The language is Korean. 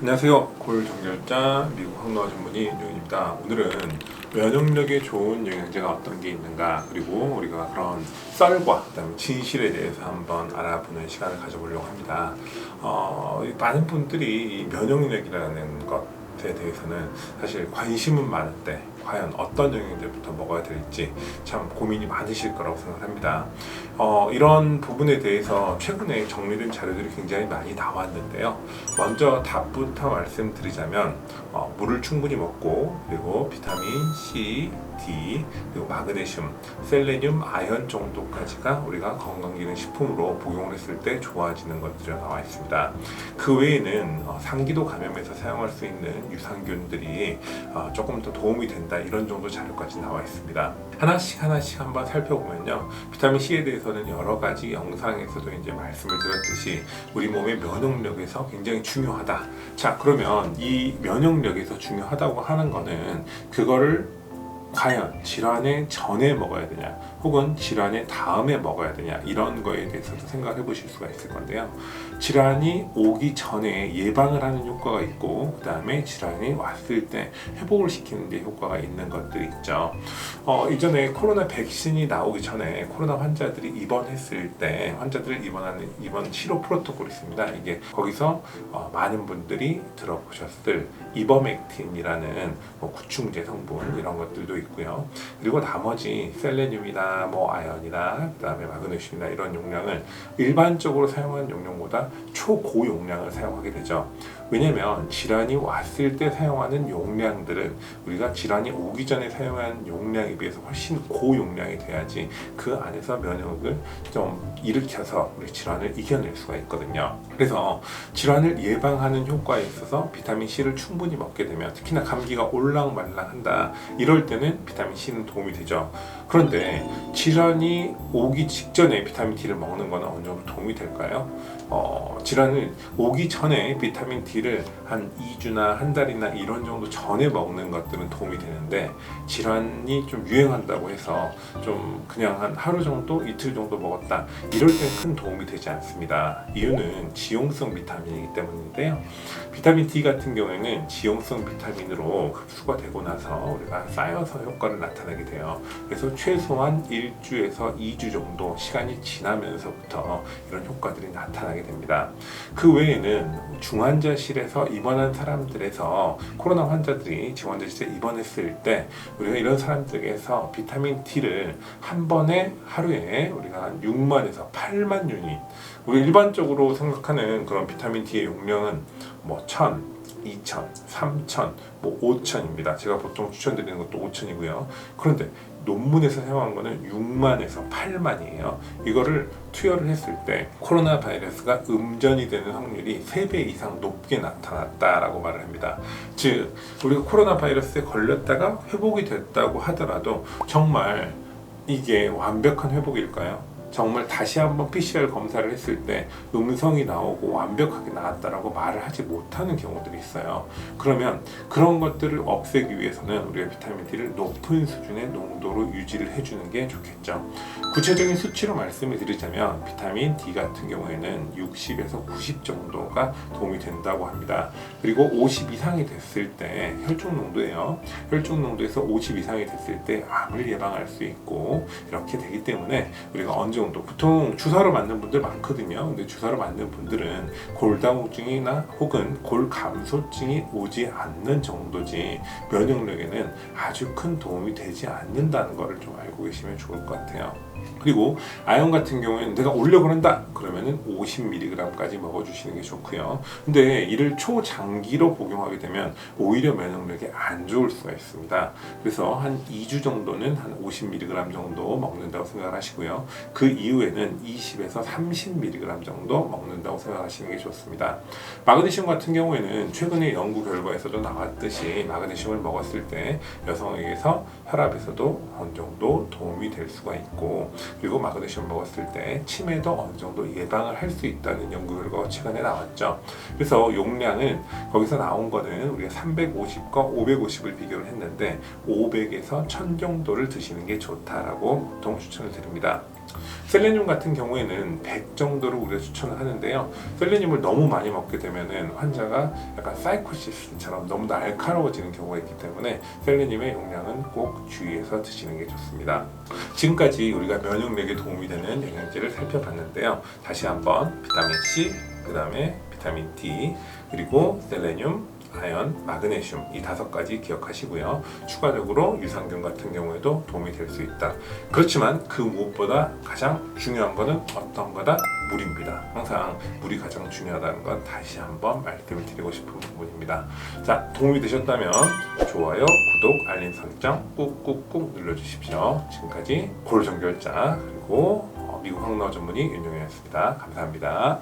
안녕하세요. 골정결자 미국 항노화 전문의 윤종입니다. 오늘은 면역력에 좋은 영양제가 어떤 게 있는가, 그리고 우리가 그런 썰과 그다음에 진실에 대해서 한번 알아보는 시간을 가져보려고 합니다. 많은 분들이 이 면역력이라는 것에 대해서는 사실 관심은 많은데 과연 어떤 영양제부터 먹어야 될지 참 고민이 많으실 거라고 생각합니다. 이런 부분에 대해서 최근에 정리된 자료들이 굉장히 많이 나왔는데요. 먼저 답부터 말씀드리자면 물을 충분히 먹고, 그리고 비타민 C, D, 그리고 마그네슘, 셀레늄, 아연 정도까지가 우리가 건강기능식품으로 복용을 했을 때 좋아지는 것들이 나와 있습니다. 그 외에는 상기도 감염에서 사용할 수 있는 유산균들이 조금 더 도움이 된다, 이런 정도 자료까지 나와 있습니다. 하나씩 한번 살펴보면요, 비타민 C에 대해서는 여러 가지 영상에서도 이제 말씀을 드렸듯이 우리 몸의 면역력에서 굉장히 중요하다. 자, 그러면 이 면역력에서 중요하다고 하는 거는 그거를 과연 질환의 전에 먹어야 되냐, 혹은 질환의 다음에 먹어야 되냐, 이런 거에 대해서도 생각해 보실 수가 있을 건데요. 질환이 오기 전에 예방을 하는 효과가 있고, 그 다음에 질환이 왔을 때 회복을 시키는 데 효과가 있는 것들이 있죠. 이전에 코로나 백신이 나오기 전에 코로나 환자들이 입원했을 때 환자들을 입원하는 입원 치료 프로토콜이 있습니다. 이게 거기서 많은 분들이 들어보셨을 이버맥틴이라는 구충제 성분, 이런 것들도 있고요. 그리고 나머지 셀레늄이나 아연이나 그다음에 마그네슘이나 이런 용량을 일반적으로 사용하는 용량보다 초고용량을 사용하게 되죠. 왜냐하면 질환이 왔을 때 사용하는 용량들은 우리가 질환이 오기 전에 사용한 용량에 비해서 훨씬 고용량이 돼야지 그 안에서 면역을 좀 일으켜서 우리 질환을 이겨낼 수가 있거든요. 그래서 질환을 예방하는 효과에 있어서 비타민 C를 충분히 먹게 되면, 특히나 감기가 올랑말랑한다, 이럴 때는 비타민 C는 도움이 되죠. 그런데 질환이 오기 직전에 비타민 D를 먹는 거는 어느 정도 도움이 될까요? 질환을 오기 전에 비타민 D를 한 2주나 한 달이나 이런 정도 전에 먹는 것들은 도움이 되는데, 질환이 좀 유행한다고 해서 좀 그냥 한 하루 정도, 이틀 정도 먹었다, 이럴 때 큰 도움이 되지 않습니다. 이유는 지용성 비타민이기 때문인데요. 비타민 D 같은 경우에는 지용성 비타민으로 흡수가 되고 나서 우리가 쌓여서 효과를 나타내게 돼요. 그래서 최소한 1주에서 2주 정도 시간이 지나면서부터 이런 효과들이 나타나게 됩니다. 그 외에는 중환자실에서 입원한 사람들에서 코로나 환자들이 중환자실에 입원했을 때 우리가 이런 사람들에게서 비타민 D를 한 번에 하루에 우리가 한 6만에서 8만 유닛, 우리 일반적으로 생각하는 그런 비타민 D의 용량은 1000, 2000, 3000, 5000입니다. 제가 보통 추천드리는 것도 5000이고요. 그런데 논문에서 사용한 거는 6만에서 8만이에요. 이거를 투여를 했을 때 코로나 바이러스가 음전이 되는 확률이 3배 이상 높게 나타났다라고 말을 합니다. 즉, 우리가 코로나 바이러스에 걸렸다가 회복이 됐다고 하더라도 정말 이게 완벽한 회복일까요? 정말 다시 한번 PCR 검사를 했을 때 음성이 나오고 완벽하게 나았다라고 말을 하지 못하는 경우들이 있어요. 그러면 그런 것들을 없애기 위해서는 우리가 비타민 D를 높은 수준의 농도로 유지를 해주는 게 좋겠죠. 구체적인 수치로 말씀을 드리자면 비타민 D 같은 경우에는 60에서 90 정도가 도움이 된다고 합니다. 그리고 50 이상이 됐을 때 혈중 농도예요. 혈중 농도에서 50 이상이 됐을 때 암을 예방할 수 있고, 이렇게 되기 때문에 우리가 어느 정도, 보통 주사로 맞는 분들 많거든요. 근데 주사로 맞는 분들은 골다공증이나 혹은 골감소증이 오지 않는 정도지 면역력에는 아주 큰 도움이 되지 않는다는 것을 좀 알고 계시면 좋을 것 같아요. 그리고 아연 같은 경우에는 내가 올려고 한다 그러면은 50mg까지 먹어주시는 게 좋고요. 근데 이를 초장기로 복용하게 되면 오히려 면역력에 안 좋을 수가 있습니다. 그래서 한 2주 정도는 한 50mg 정도 먹는다고 생각하시고요. 그 이후에는 20에서 30mg 정도 먹는다고 생각하시는 게 좋습니다. 마그네슘 같은 경우에는 최근에 연구 결과에서도 나왔듯이 마그네슘을 먹었을 때 여성에게서 혈압에서도 어느 정도 도움이 될 수가 있고, 그리고 마그네슘 먹었을 때 치매도 어느 정도 예방을 할 수 있다는 연구 결과가 최근에 나왔죠. 그래서 용량은 거기서 나온 거는 우리가 350과 550을 비교를 했는데 500에서 1000 정도를 드시는 게 좋다라고 보통 추천을 드립니다. 셀레늄 같은 경우에는 100 정도로 우리가 추천을 하는데요. 셀레늄을 너무 많이 먹게 되면은 환자가 약간 사이코시스처럼 너무 날카로워지는 경우가 있기 때문에 셀레늄의 용량은 꼭 주의해서 드시는 게 좋습니다. 지금까지 우리가 면역력에 도움이 되는 영양제를 살펴봤는데요. 다시 한번 비타민 C, 그 다음에 비타민 D, 그리고 셀레늄, 아연, 마그네슘 이 5가지 기억하시고요. 추가적으로 유산균 같은 경우에도 도움이 될 수 있다. 그렇지만 그 무엇보다 가장 중요한 거는 어떤 거다? 물입니다. 항상 물이 가장 중요하다는 건 다시 한번 말씀을 드리고 싶은 부분입니다. 자, 도움이 되셨다면 좋아요, 구독, 알림 설정 꾹꾹꾹 눌러주십시오. 지금까지 골정결자 그리고 미국 항노화 전문의 윤용현이었습니다. 감사합니다.